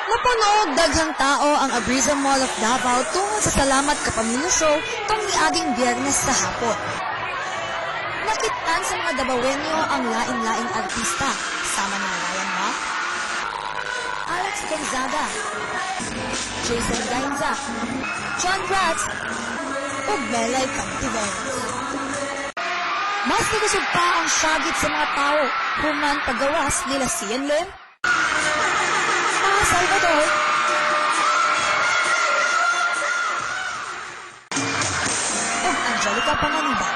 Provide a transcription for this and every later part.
Napunog daghang tao ang Abriza Mall of Davao tungod sa Salamat Kapamilya Show tong niaging Biyernes sa hapon. Nakitaan sa mga Davaoenyo ang lain-laing artista, sama ni Ryan Mac, Alex Gonzaga, Jason Gainza, John Prats, ug Melay Cantiveros. Mas nagusog pa ang syagit sa mga tao human paggawas nila Sian Lim, Salvador, ug Angelica Panganiban.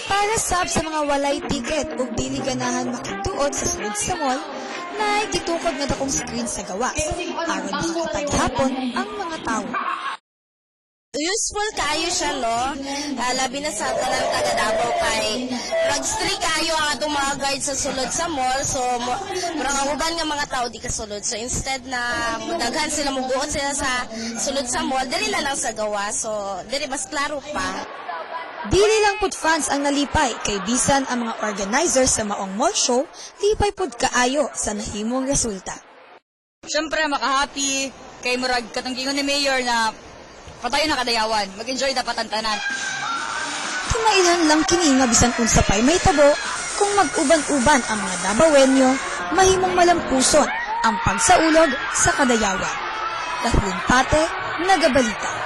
Para sa mga walay tiket ug dili ganahan makituot sa sulod sa mall, na gitukod nga dakong screen sa gawas aron makataghapon ang mga tawo. Useful kayo siya, no? Labi na sa talang taga Davao kay mag-strict kayo ang atong mga guard sa sulod sa mall. So, murang uban nga mga tao di kasulod. So, instead na mudaghan sila, mubuot sila sa sulod sa mall, dili na lang sa gawa. So, dili mas klaro pa. Dili lang pud fans ang nalipay kay bisan ang mga organizers sa maong mall show, lipay pud kaayo sa nahimong resulta. Siyempre, makahappy kay murag katunggingon ni Mayor na patayo na kadayawan. Mag-enjoy dapat ang tanan. Kinailan lang kini nga bisan unsa pay may tabo kung mag-uban-uban ang mga Davaoenyo, mahimong malampuson ang pagsaulog sa kadayawan. Dahlin Pate, Nagabalita.